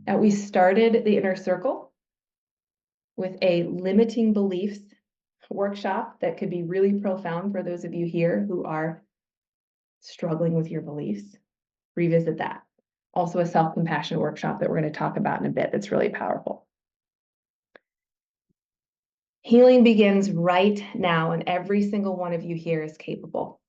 Now, we started the inner circle with a limiting beliefs workshop that could be really profound for those of you here who are struggling with your beliefs. Revisit that. Also, a self-compassion workshop that we're going to talk about in a bit that's really powerful. Healing begins right now, and every single one of you here is capable.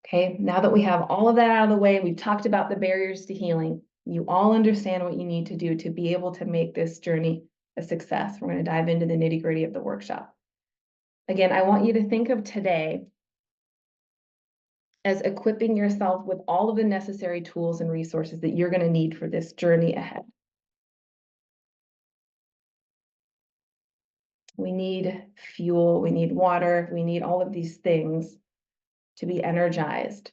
Okay, now that we have all of that out of the way, we've talked about the barriers to healing. You all understand what you need to do to be able to make this journey a success. We're going to dive into the nitty-gritty of the workshop. Again, I want you to think of today as equipping yourself with all of the necessary tools and resources that you're going to need for this journey ahead. We need fuel, we need water, we need all of these things to be energized.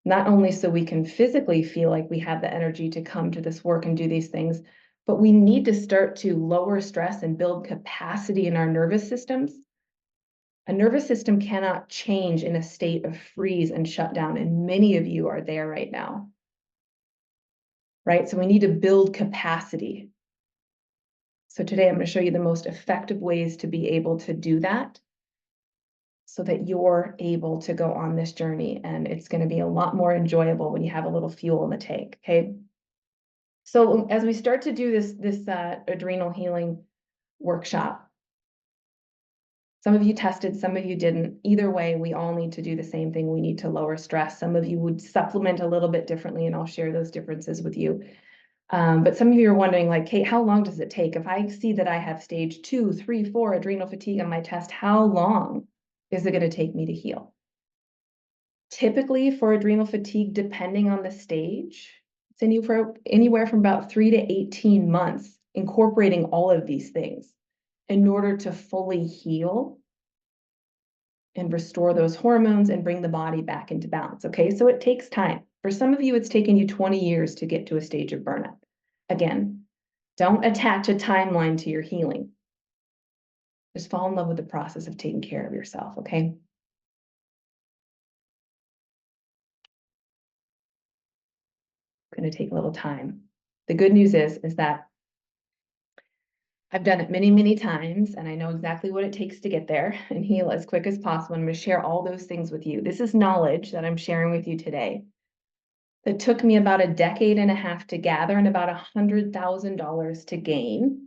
Not only so we can physically feel like we have the energy to come to this work and do these things, but we need to start to lower stress and build capacity in our nervous systems. A nervous system cannot change in a state of freeze and shutdown, and many of you are there right now. Right? So we need to build capacity. So today I'm going to show you the most effective ways to be able to do that so that you're able to go on this journey, and it's going to be a lot more enjoyable when you have a little fuel in the tank, okay? So as we start to do this adrenal healing workshop, some of you tested, some of you didn't. Either way, we all need to do the same thing. We need to lower stress. Some of you would supplement a little bit differently, and I'll share those differences with you. But some of you are wondering, like, Kate, how long does it take? If I see that I have stage 2, 3, 4 adrenal fatigue on my test, how long is it going to take me to heal? Typically for adrenal fatigue, depending on the stage, it's anywhere from about 3 to 18 months, incorporating all of these things in order to fully heal and restore those hormones and bring the body back into balance, okay? So it takes time. For some of you, it's taken you 20 years to get to a stage of burnout. Again, don't attach a timeline to your healing. Just fall in love with the process of taking care of yourself, okay? Going to take a little time. The good news is that I've done it many, many times, and I know exactly what it takes to get there and heal as quick as possible. I'm going to share all those things with you. This is knowledge that I'm sharing with you today. It took me about a decade and a half to gather and about $100,000 to gain,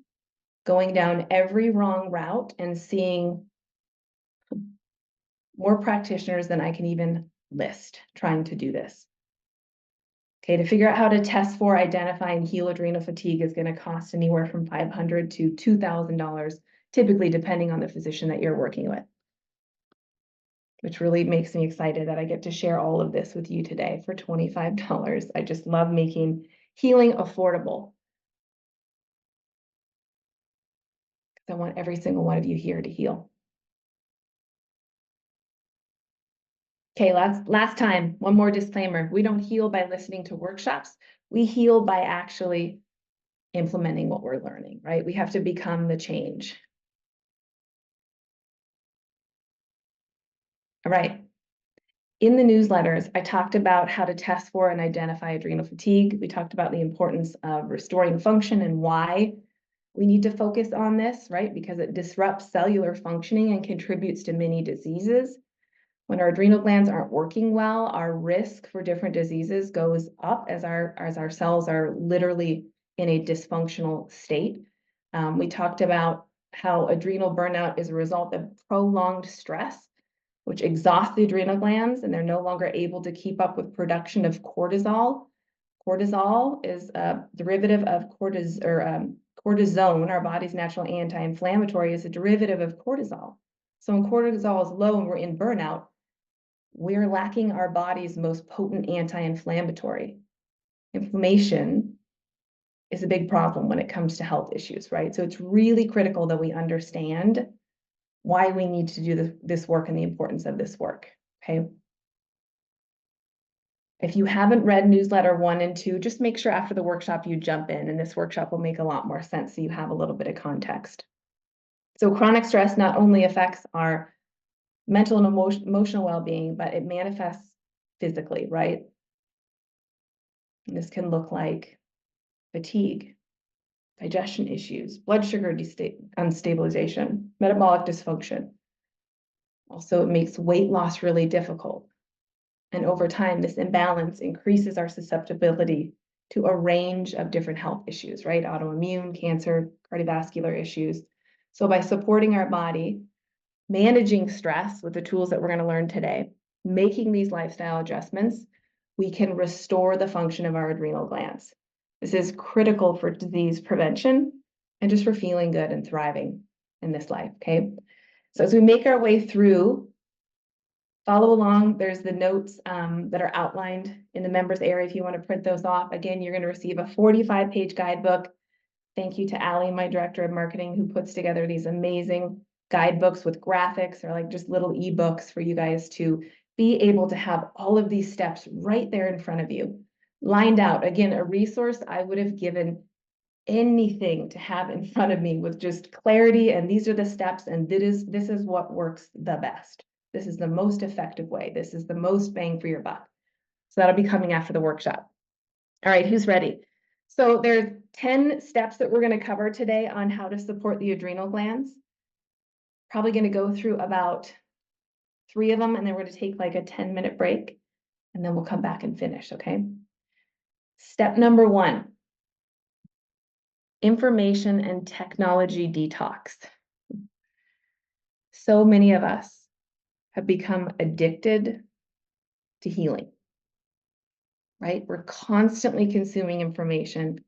going down every wrong route and seeing more practitioners than I can even list trying to do this. Okay, to figure out how to test for, identify, and heal adrenal fatigue is going to cost anywhere from $500 to $2,000, typically depending on the physician that you're working with, which really makes me excited that I get to share all of this with you today for $25. I just love making healing affordable. I want every single one of you here to heal. Okay, last time, one more disclaimer. We don't heal by listening to workshops. We heal by actually implementing what we're learning, right? We have to become the change. All right. In the newsletters, I talked about how to test for and identify adrenal fatigue. We talked about the importance of restoring function and why we need to focus on this, right? Because it disrupts cellular functioning and contributes to many diseases. When our adrenal glands aren't working well, our risk for different diseases goes up as our cells are literally in a dysfunctional state. We talked about how adrenal burnout is a result of prolonged stress, which exhausts the adrenal glands, and they're no longer able to keep up with production of cortisol. Cortisol is a derivative of cortisone, our body's natural anti-inflammatory, is a derivative of cortisol. So when cortisol is low and we're in burnout, we're lacking our body's most potent anti-inflammatory. Inflammation is a big problem when it comes to health issues, right? So it's really critical that we understand why we need to do this work and the importance of this work, okay? If you haven't read newsletter 1 and 2, just make sure after the workshop you jump in, and this workshop will make a lot more sense so you have a little bit of context. So chronic stress not only affects our mental and emotional well-being, but it manifests physically, right? And this can look like fatigue, digestion issues, blood sugar unstabilization, metabolic dysfunction. Also, it makes weight loss really difficult. And over time, this imbalance increases our susceptibility to a range of different health issues, right? Autoimmune, cancer, cardiovascular issues. So by supporting our body, managing stress with the tools that we're going to learn today, making these lifestyle adjustments, we can restore the function of our adrenal glands. This is critical for disease prevention and just for feeling good and thriving in this life, okay? So as we make our way through, follow along. There's the notes that are outlined in the members area if you want to print those off. Again, you're going to receive a 45-page guidebook. Thank you to Allie, my director of marketing, who puts together these amazing guidebooks with graphics or like just little ebooks for you guys to be able to have all of these steps right there in front of you, lined out. Again, a resource I would have given anything to have in front of me with just clarity, and these are the steps, and this is what works the best. This is the most effective way. This is the most bang for your buck. So that'll be coming after the workshop. All right, who's ready? So there's 10 steps that we're going to cover today on how to support the adrenal glands. Probably going to go through about 3 of them, and then we're going to take like a 10-minute break, and then we'll come back and finish, okay? Step number 1, information and technology detox. So many of us have become addicted to healing, right? We're constantly consuming information,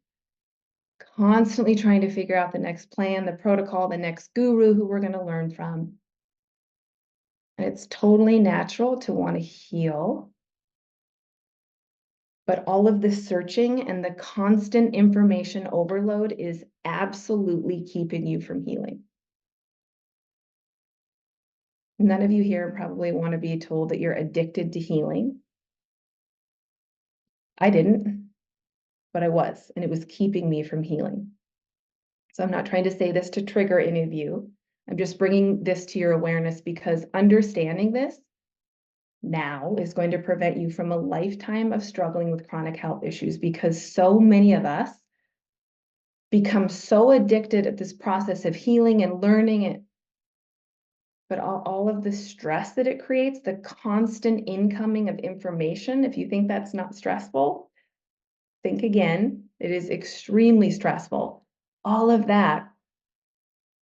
constantly trying to figure out the next plan, the protocol, the next guru who we're going to learn from. And it's totally natural to want to heal. But all of this searching and the constant information overload is absolutely keeping you from healing. None of you here probably want to be told that you're addicted to healing. I didn't, but I was, and it was keeping me from healing. So I'm not trying to say this to trigger any of you. I'm just bringing this to your awareness because understanding this now is going to prevent you from a lifetime of struggling with chronic health issues, because so many of us become so addicted at this process of healing and learning it. But all of the stress that it creates, the constant incoming of information, if you think that's not stressful, think again. It is extremely stressful. All of that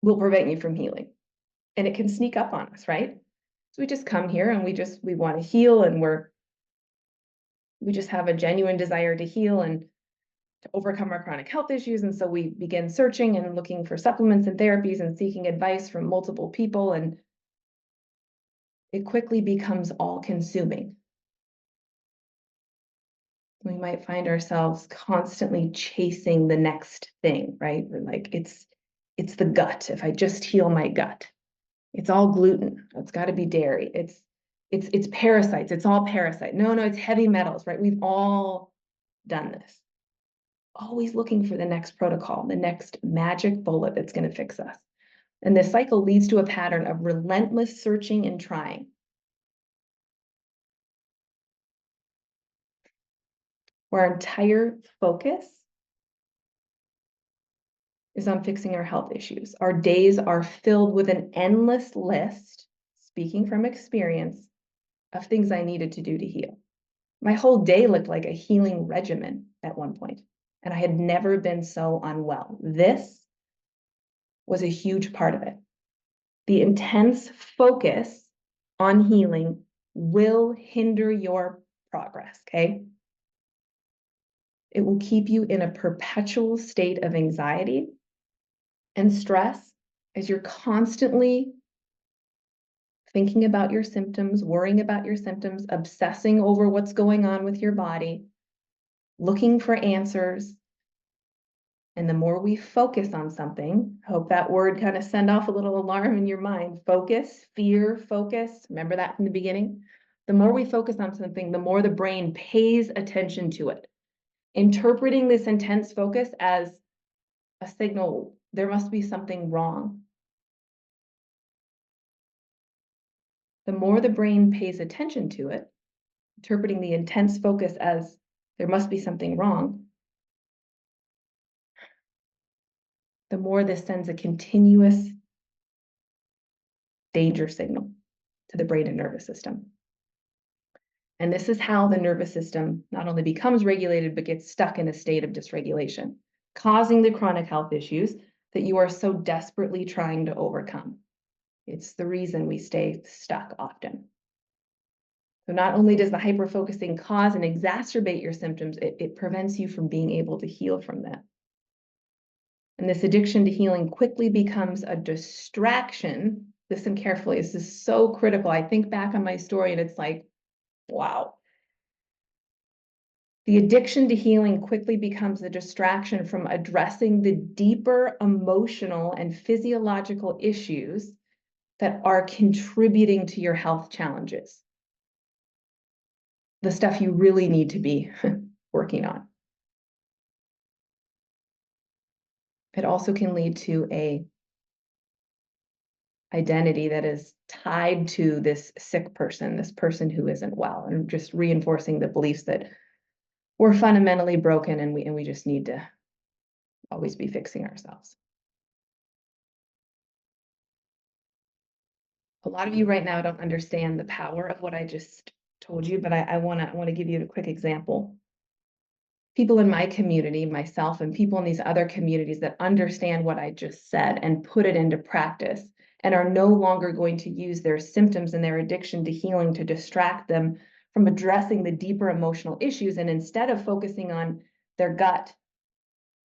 will prevent you from healing. And it can sneak up on us, right? So we just come here and we want to heal, and we just have a genuine desire to heal and to overcome our chronic health issues. And so we begin searching and looking for supplements and therapies and seeking advice from multiple people, and it quickly becomes all consuming. We might find ourselves constantly chasing the next thing, right? We're like, it's the gut. If I just heal my gut, it's all gluten. It's got to be dairy. It's parasites. It's all parasite. No, it's heavy metals, right? We've all done this. Always looking for the next protocol, the next magic bullet that's going to fix us. And this cycle leads to a pattern of relentless searching and trying, where our entire focus is on fixing our health issues. Our days are filled with an endless list, speaking from experience, of things I needed to do to heal. My whole day looked like a healing regimen at one point, and I had never been so unwell. This was a huge part of it. The intense focus on healing will hinder your progress, okay? It will keep you in a perpetual state of anxiety and stress as you're constantly thinking about your symptoms, worrying about your symptoms, obsessing over what's going on with your body, looking for answers. And the more we focus on something, I hope that word kind of send off a little alarm in your mind. Focus, fear, focus. Remember that from the beginning? The more we focus on something, the more the brain pays attention to it, interpreting this intense focus as a signal there must be something wrong. The more the brain pays attention to it, interpreting the intense focus as there must be something wrong, the more this sends a continuous danger signal to the brain and nervous system. And this is how the nervous system not only becomes regulated, but gets stuck in a state of dysregulation, causing the chronic health issues that you are so desperately trying to overcome. It's the reason we stay stuck often. So not only does the hyperfocusing cause and exacerbate your symptoms, it prevents you from being able to heal from them. And this addiction to healing quickly becomes a distraction. Listen carefully, this is so critical. I think back on my story and it's like, wow. The addiction to healing quickly becomes a distraction from addressing the deeper emotional and physiological issues that are contributing to your health challenges. The stuff you really need to be working on. It also can lead to a identity that is tied to this sick person, this person who isn't well, and just reinforcing the beliefs that we're fundamentally broken and we just need to always be fixing ourselves. A lot of you right now don't understand the power of what I just told you, but I wanna give you a quick example. People in my community, myself, and people in these other communities that understand what I just said and put it into practice and are no longer going to use their symptoms and their addiction to healing to distract them from addressing the deeper emotional issues, and instead of focusing on their gut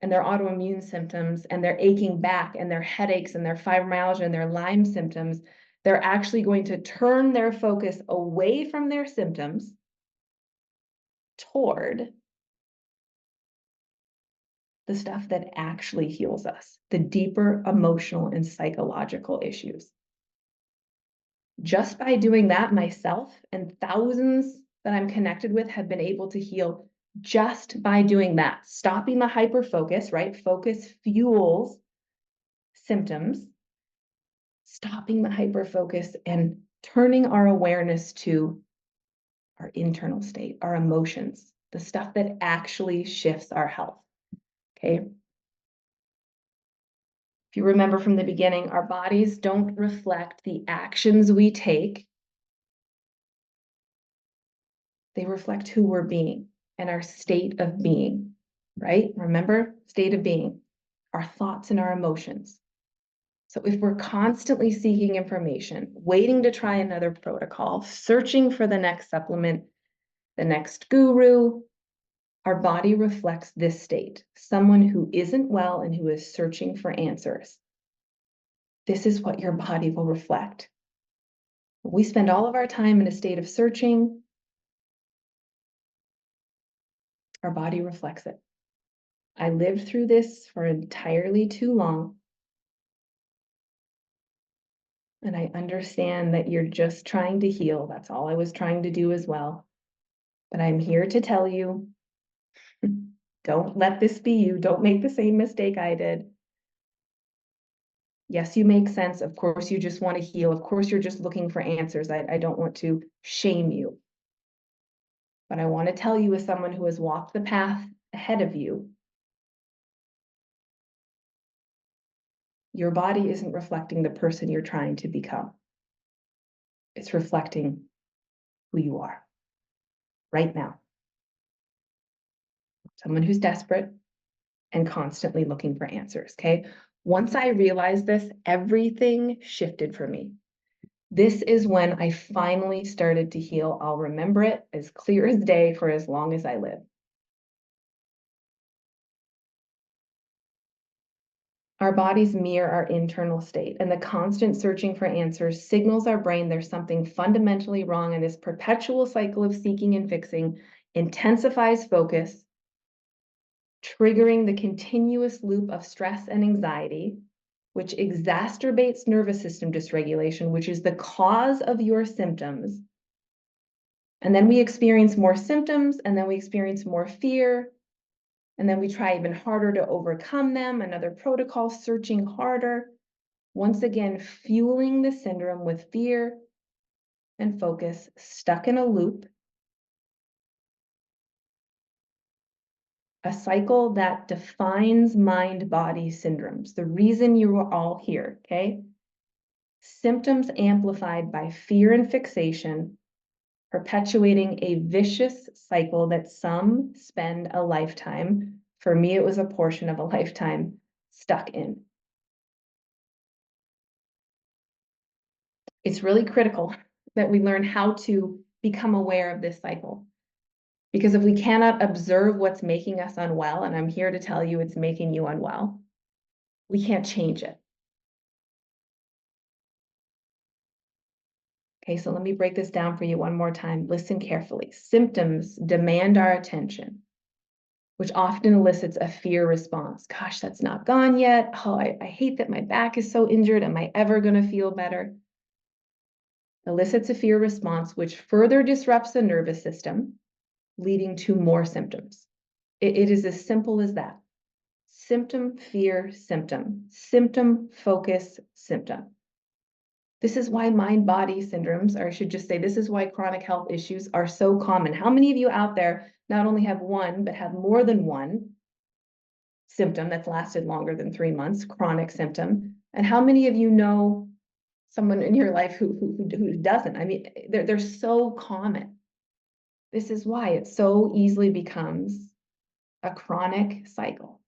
and their autoimmune symptoms and their aching back and their headaches and their fibromyalgia and their Lyme symptoms, they're actually going to turn their focus away from their symptoms toward the stuff that actually heals us, the deeper emotional and psychological issues. Just by doing that, myself and thousands that I'm connected with have been able to heal just by doing that. Stopping the hyperfocus, right? Focus fuels symptoms. Stopping the hyperfocus and turning our awareness to our internal state, our emotions, the stuff that actually shifts our health. Okay. If you remember from the beginning, our bodies don't reflect the actions we take. They reflect who we're being and our state of being, right? Remember, state of being, our thoughts and our emotions. So if we're constantly seeking information, waiting to try another protocol, searching for the next supplement, the next guru, our body reflects this state, someone who isn't well and who is searching for answers. This is what your body will reflect. We spend all of our time in a state of searching. Our body reflects it. I lived through this for entirely too long. And I understand that you're just trying to heal. That's all I was trying to do as well. But I'm here to tell you, don't let this be you. Don't make the same mistake I did. Yes, you make sense. Of course, you just want to heal. Of course, you're just looking for answers. I don't want to shame you. But I want to tell you, as someone who has walked the path ahead of you, your body isn't reflecting the person you're trying to become. It's reflecting who you are right now. Someone who's desperate and constantly looking for answers, okay? Once I realized this, everything shifted for me. This is when I finally started to heal. I'll remember it as clear as day for as long as I live. Our bodies mirror our internal state, and the constant searching for answers signals our brain there's something fundamentally wrong, and this perpetual cycle of seeking and fixing intensifies focus, triggering the continuous loop of stress and anxiety, which exacerbates nervous system dysregulation, which is the cause of your symptoms. And then we experience more symptoms, and then we experience more fear, and then we try even harder to overcome them, another protocol, searching harder, once again, fueling the syndrome with fear and focus stuck in a loop, a cycle that defines mind-body syndromes. The reason you are all here, okay? Symptoms amplified by fear and fixation, perpetuating a vicious cycle that some spend a lifetime. For me, it was a portion of a lifetime stuck in. It's really critical that we learn how to become aware of this cycle. Because if we cannot observe what's making us unwell, and I'm here to tell you it's making you unwell, we can't change it. Okay, so let me break this down for you one more time. Listen carefully. Symptoms demand our attention, which often elicits a fear response. Gosh, that's not gone yet. Oh, I hate that my back is so injured. Am I ever going to feel better? Elicits a fear response, which further disrupts the nervous system, leading to more symptoms. It is as simple as that. Symptom, fear, symptom. Symptom, focus, symptom. This is why mind-body syndromes, or I should just say, this is why chronic health issues are so common. How many of you out there not only have one, but have more than one symptom that's lasted longer than 3 months, chronic symptom? And how many of you know someone in your life who doesn't? I mean, they're so common. This is why it so easily becomes a chronic cycle.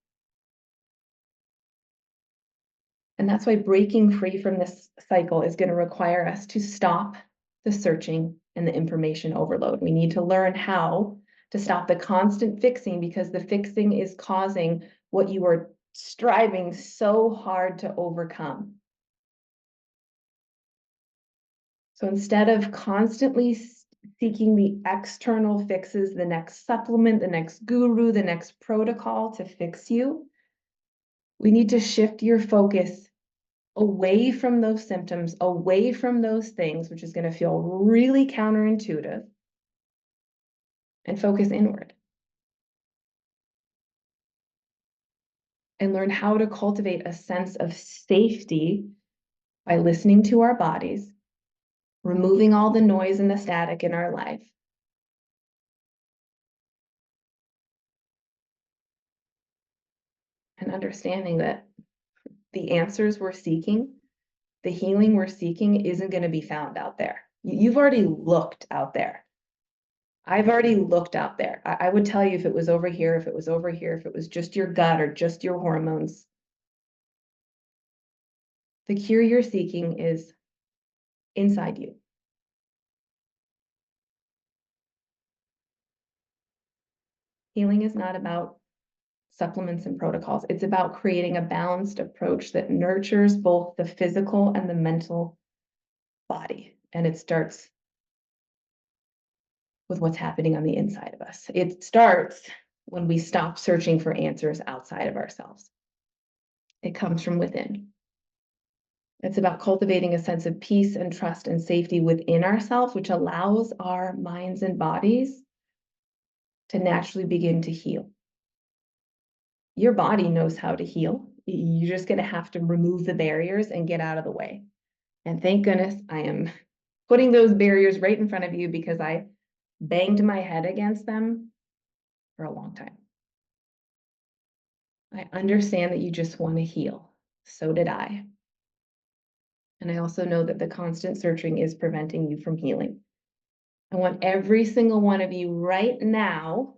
And that's why breaking free from this cycle is going to require us to stop the searching and the information overload. We need to learn how to stop the constant fixing, because the fixing is causing what you are striving so hard to overcome. So instead of constantly seeking the external fixes, the next supplement, the next guru, the next protocol to fix you, we need to shift your focus away from those symptoms, away from those things, which is going to feel really counterintuitive, and focus inward. And learn how to cultivate a sense of safety by listening to our bodies, removing all the noise and the static in our life, and understanding that the answers we're seeking, the healing we're seeking, isn't going to be found out there. You've already looked out there. I've already looked out there. I would tell you if it was over here, if it was over here, if it was just your gut or just your hormones. The cure you're seeking is inside you. Healing is not about supplements and protocols. It's about creating a balanced approach that nurtures both the physical and the mental body. And it starts with what's happening on the inside of us. It starts when we stop searching for answers outside of ourselves. It comes from within. It's about cultivating a sense of peace and trust and safety within ourselves, which allows our minds and bodies to naturally begin to heal. Your body knows how to heal. You're just going to have to remove the barriers and get out of the way. And thank goodness I am putting those barriers right in front of you, because I banged my head against them for a long time. I understand that you just want to heal. So did I. And I also know that the constant searching is preventing you from healing. I want every single one of you right now,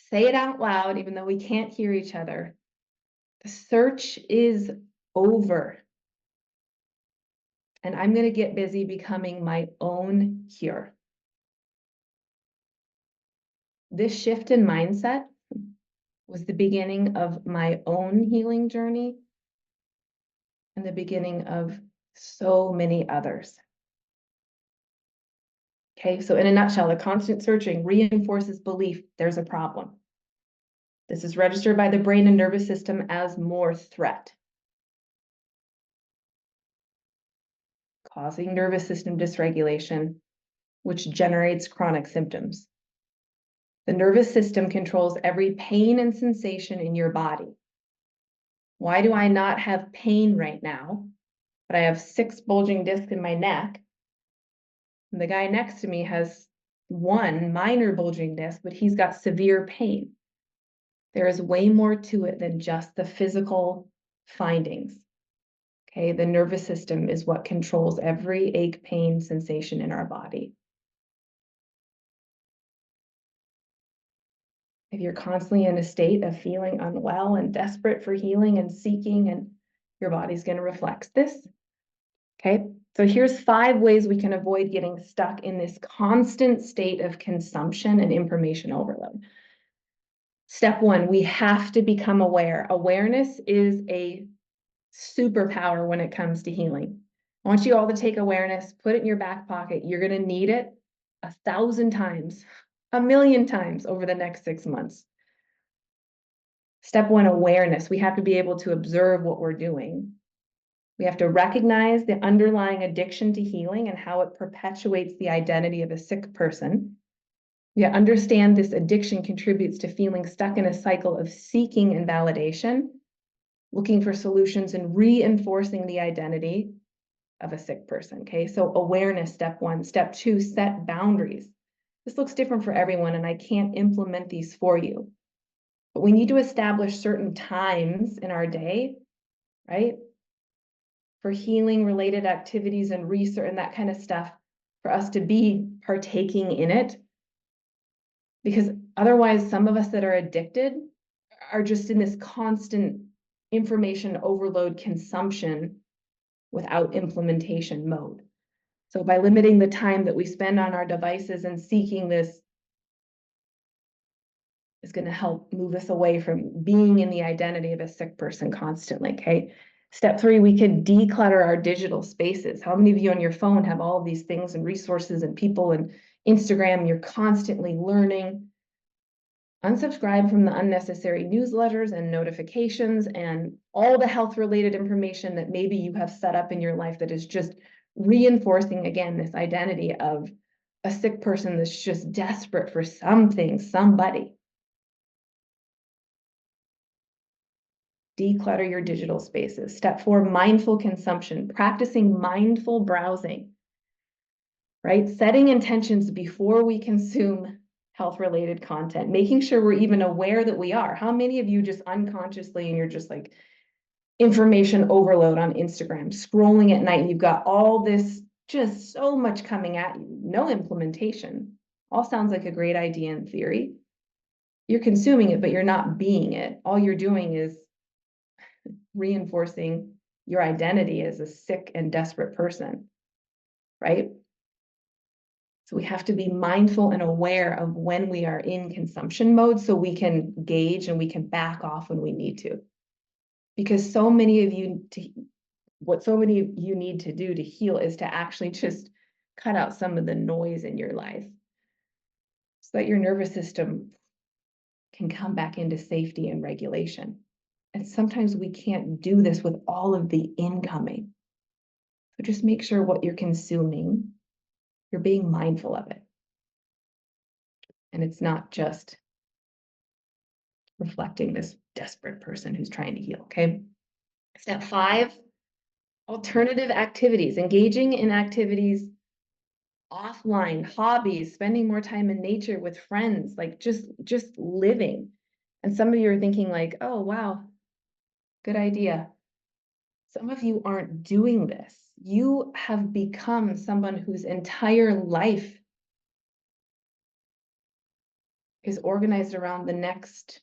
say it out loud, even though we can't hear each other. The search is over. And I'm going to get busy becoming my own cure. This shift in mindset was the beginning of my own healing journey and the beginning of so many others. Okay, so in a nutshell, the constant searching reinforces belief there's a problem. This is registered by the brain and nervous system as more threat, causing nervous system dysregulation, which generates chronic symptoms. The nervous system controls every pain and sensation in your body. Why do I not have pain right now, but I have 6 bulging discs in my neck? And the guy next to me has one minor bulging disc, but he's got severe pain. There is way more to it than just the physical findings. Okay, the nervous system is what controls every ache, pain, sensation in our body. If you're constantly in a state of feeling unwell and desperate for healing and seeking, and your body's going to reflect this. Okay, so here's 5 ways we can avoid getting stuck in this constant state of consumption and information overload. Step 1, we have to become aware. Awareness is a superpower when it comes to healing. I want you all to take awareness, put it in your back pocket. You're going to need it 1,000 times, 1,000,000 times over the next 6 months. Step 1, awareness. We have to be able to observe what we're doing. We have to recognize the underlying addiction to healing and how it perpetuates the identity of a sick person. We understand this addiction contributes to feeling stuck in a cycle of seeking and validation, looking for solutions and reinforcing the identity of a sick person. Okay, so awareness, step 1. Step 2, set boundaries. This looks different for everyone, and I can't implement these for you. But we need to establish certain times in our day, right, for healing related activities and research and that kind of stuff, for us to be partaking in it. Because otherwise, some of us that are addicted are just in this constant information overload consumption without implementation mode. So by limiting the time that we spend on our devices and seeking this is going to help move us away from being in the identity of a sick person constantly, okay? Step 3, we can declutter our digital spaces. How many of you on your phone have all of these things and resources and people and Instagram, you're constantly learning? Unsubscribe from the unnecessary newsletters and notifications and all the health-related information that maybe you have set up in your life that is just reinforcing, again, this identity of a sick person that's just desperate for something, somebody. Declutter your digital spaces. Step 4, mindful consumption, practicing mindful browsing, right? Setting intentions before we consume health-related content, making sure we're even aware that we are. How many of you just unconsciously, and you're just like information overload on Instagram, scrolling at night, and you've got all this, just so much coming at you, no implementation. All sounds like a great idea in theory. You're consuming it, but you're not being it. All you're doing is reinforcing your identity as a sick and desperate person, right? So we have to be mindful and aware of when we are in consumption mode so we can gauge and we can back off when we need to. Because so many of you, what so many of you need to do to heal is to actually just cut out some of the noise in your life so that your nervous system can come back into safety and regulation. And sometimes we can't do this with all of the incoming. So just make sure what you're consuming, you're being mindful of it. And it's not just reflecting this desperate person who's trying to heal, okay? Step 5, alternative activities, engaging in activities offline, hobbies, spending more time in nature with friends, like just living. And some of you are thinking like, oh, wow, good idea. Some of you aren't doing this. You have become someone whose entire life is organized around the next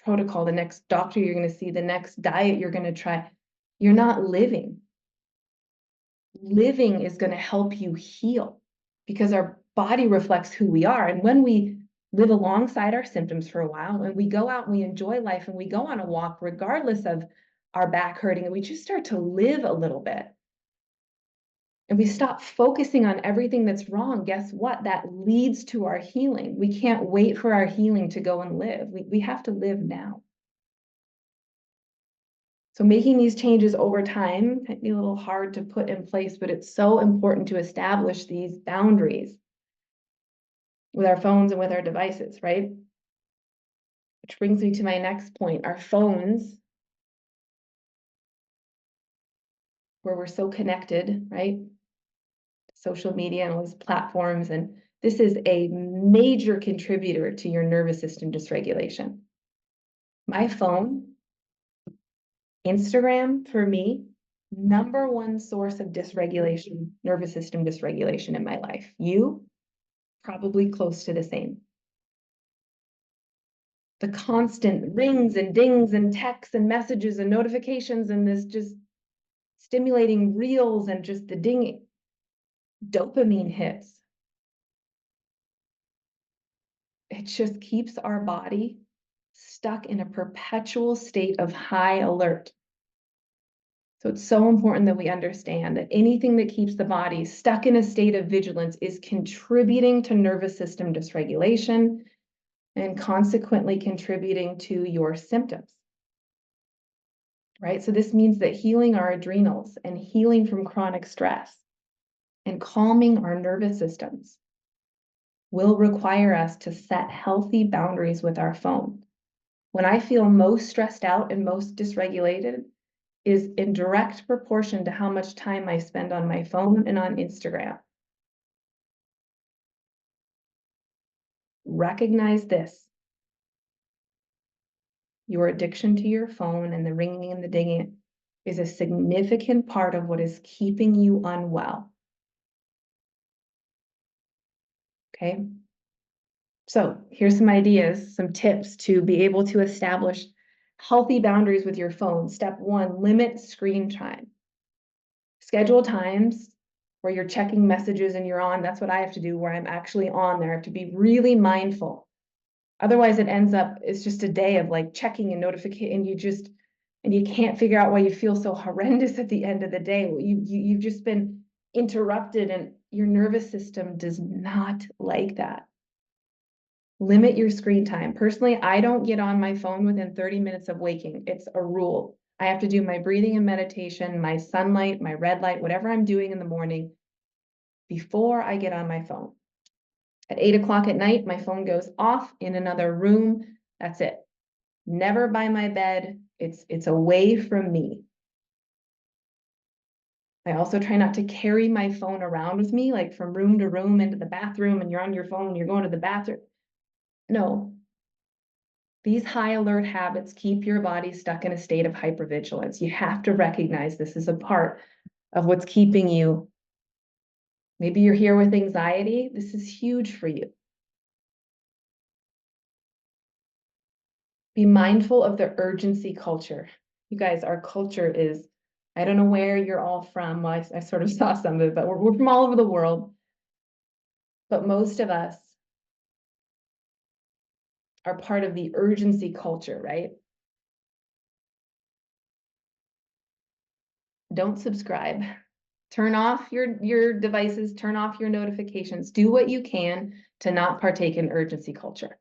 protocol, the next doctor you're going to see, the next diet you're going to try. You're not living. Living is going to help you heal because our body reflects who we are. And when we live alongside our symptoms for a while and we go out and we enjoy life and we go on a walk, regardless of our back hurting, and we just start to live a little bit and we stop focusing on everything that's wrong, guess what? That leads to our healing. We can't wait for our healing to go and live. We have to live now. So making these changes over time might be a little hard to put in place, but it's so important to establish these boundaries with our phones and with our devices, right? Which brings me to my next point. Our phones, where we're so connected, right? social media and all these platforms, and this is a major contributor to your nervous system dysregulation. My phone, Instagram, for me, number one source of dysregulation, nervous system dysregulation in my life. You, probably close to the same. The constant rings and dings and texts and messages and notifications and this just stimulating reels and just the dinging, dopamine hits. It just keeps our body stuck in a perpetual state of high alert. So it's so important that we understand that anything that keeps the body stuck in a state of vigilance is contributing to nervous system dysregulation and consequently contributing to your symptoms. Right? So this means that healing our adrenals and healing from chronic stress and calming our nervous systems will require us to set healthy boundaries with our phone. When I feel most stressed out and most dysregulated is in direct proportion to how much time I spend on my phone and on Instagram. Recognize this. Your addiction to your phone and the ringing and the dinging is a significant part of what is keeping you unwell. Okay? So here's some ideas, some tips to be able to establish healthy boundaries with your phone. Step one, limit screen time. Schedule times where you're checking messages and you're on. That's what I have to do, where I'm actually on there. I have to be really mindful. Otherwise, it ends up, it's just a day of like checking and notification, and you can't figure out why you feel so horrendous at the end of the day. You've just been interrupted, and your nervous system does not like that. Limit your screen time. Personally, I don't get on my phone within 30 minutes of waking. It's a rule. I have to do my breathing and meditation, my sunlight, my red light, whatever I'm doing in the morning before I get on my phone. At 8 o'clock at night, my phone goes off in another room. That's it. Never by my bed. It's away from me. I also try not to carry my phone around with me, like from room to room into the bathroom, and you're on your phone, you're going to the bathroom. No. These high alert habits keep your body stuck in a state of hypervigilance. You have to recognize this is a part of what's keeping you. Maybe you're here with anxiety. This is huge for you. Be mindful of the urgency culture. You guys, our culture is, I don't know where you're all from. Well, I sort of saw some of it, but we're from all over the world. But most of us are part of the urgency culture, right? Don't subscribe. Turn off your devices, turn off your notifications. Do what you can to not partake in urgency culture.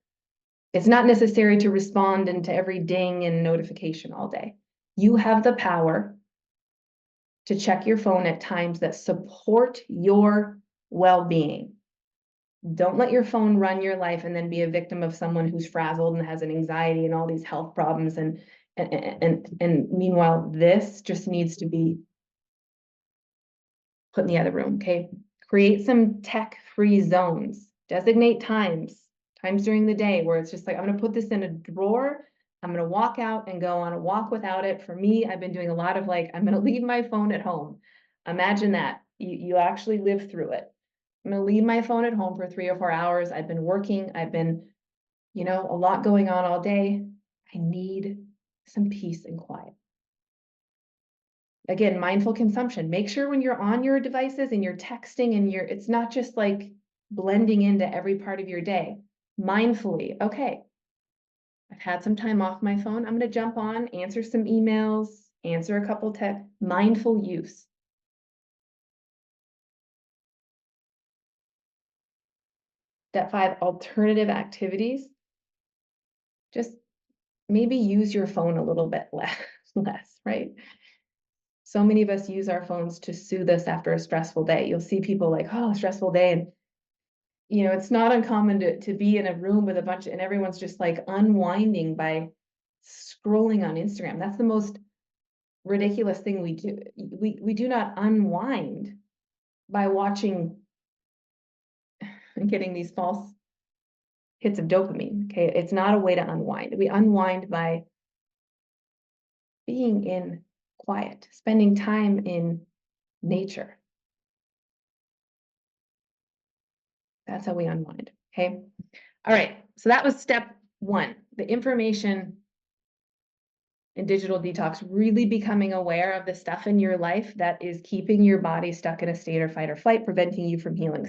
It's not necessary to respond into every ding and notification all day. You have the power to check your phone at times that support your well-being. Don't let your phone run your life and then be a victim of someone who's frazzled and has an anxiety and all these health problems. And meanwhile, this just needs to be put in the other room, okay? Create some tech-free zones. Designate times during the day where it's just like, I'm gonna put this in a drawer, I'm gonna walk out and go on a walk without it. For me, I've been doing a lot of like, I'm gonna leave my phone at home. Imagine that, you actually live through it. I'm gonna leave my phone at home for 3 or 4 hours. I've been working, I've been, a lot going on all day. I need some peace and quiet. Again, mindful consumption. Make sure when you're on your devices and you're texting and it's not just like blending into every part of your day. Mindfully, okay, I've had some time off my phone. I'm going to jump on, answer some emails, answer a couple texts. Mindful use. Step 5, alternative activities. Just maybe use your phone a little bit less, right? So many of us use our phones to soothe us after a stressful day. You'll see people like, oh, stressful day. And, it's not uncommon to be in a room with a bunch and everyone's just like unwinding by scrolling on Instagram. That's the most ridiculous thing we do. We do not unwind. by watching and getting these false hits of dopamine. Okay. It's not a way to unwind. We unwind by being in quiet, spending time in nature. That's how we unwind. Okay. All right. So that was step one, the information in digital detox, really becoming aware of the stuff in your life that is keeping your body stuck in a state of fight or flight, preventing you from healing.